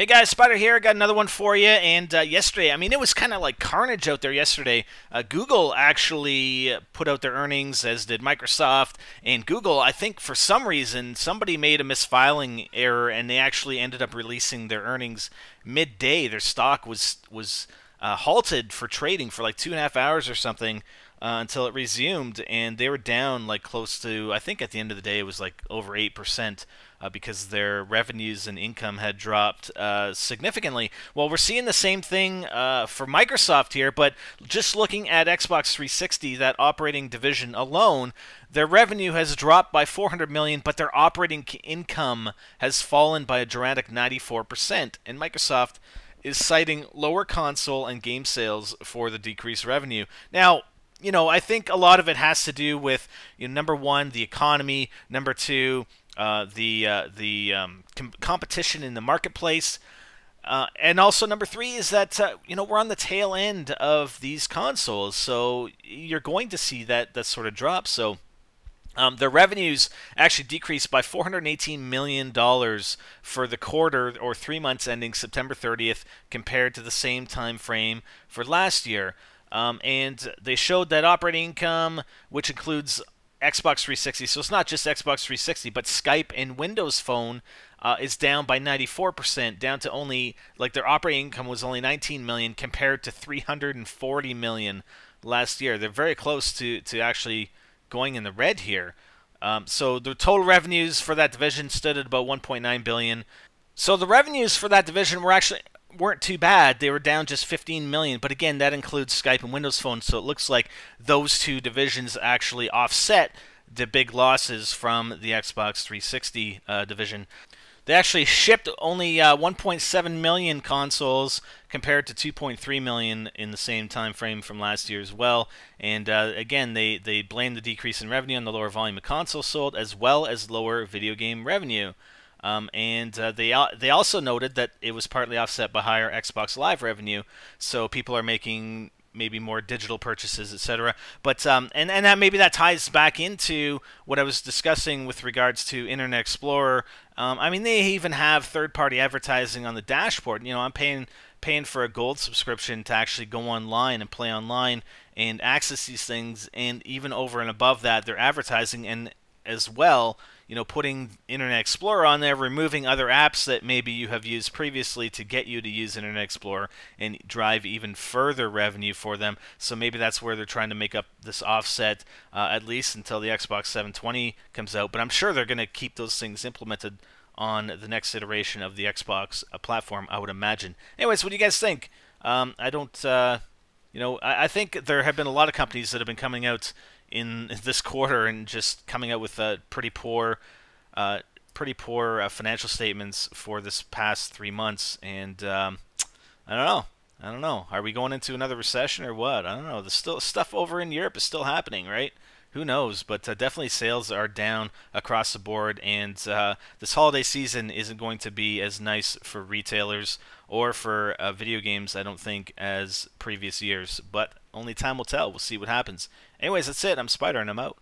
Hey guys, Spider here. Got another one for you. And yesterday, I mean, it was kind of like carnage out there yesterday. Google actually put out their earnings, as did Microsoft. And Google, I think for some reason, somebody made a misfiling error, and they actually ended up releasing their earnings midday. Their stock was halted for trading for like 2.5 hours or something. Until it resumed, and they were down like close to, I think at the end of the day it was like over 8%, because their revenues and income had dropped significantly. Well, we're seeing the same thing for Microsoft here, but just looking at Xbox 360, that operating division alone, their revenue has dropped by 400 million, but their operating income has fallen by a dramatic 94%, and Microsoft is citing lower console and game sales for the decreased revenue. Now, I think a lot of it has to do with, number one, the economy. Number two, the competition in the marketplace. And also number three is that, we're on the tail end of these consoles. So you're going to see that sort of drop. So their revenues actually decreased by $418 million for the quarter or 3 months ending September 30th compared to the same time frame for last year. And they showed that operating income, which includes Xbox 360, so it's not just Xbox 360, but Skype and Windows Phone is down by 94%, down to only, like, their operating income was only 19 million compared to 340 million last year. They're very close to actually going in the red here. So the total revenues for that division stood at about 1.9 billion. So the revenues for that division weren't too bad. They were down just 15 million, but again, that includes Skype and Windows Phone, so it looks like those two divisions actually offset the big losses from the Xbox 360 division. They actually shipped only 1.7 million consoles compared to 2.3 million in the same time frame from last year as well. And again, they blame the decrease in revenue on the lower volume of consoles sold, as well as lower video game revenue. They also noted that it was partly offset by higher Xbox Live revenue, so people are making maybe more digital purchases, etc. But and that maybe that ties back into what I was discussing with regards to Internet Explorer. I mean, they even have third-party advertising on the dashboard. I'm paying for a gold subscription to actually go online and play online and access these things, and even over and above that, they're advertising and as well, putting Internet Explorer on there, removing other apps that maybe you have used previously to get you to use Internet Explorer and drive even further revenue for them. So maybe that's where they're trying to make up this offset, at least until the Xbox 720 comes out. But I'm sure they're going to keep those things implemented on the next iteration of the Xbox platform, I would imagine. Anyways, what do you guys think? I think there have been a lot of companies that have been coming out in this quarter and just coming out with pretty poor financial statements for this past 3 months, and I don't know. Are we going into another recession or what? I don't know. The still stuff over in Europe is still happening, right? Who knows? But definitely sales are down across the board, and this holiday season isn't going to be as nice for retailers or for video games, I don't think, as previous years. But only time will tell. We'll see what happens. Anyways, that's it. I'm Spider, and I'm out.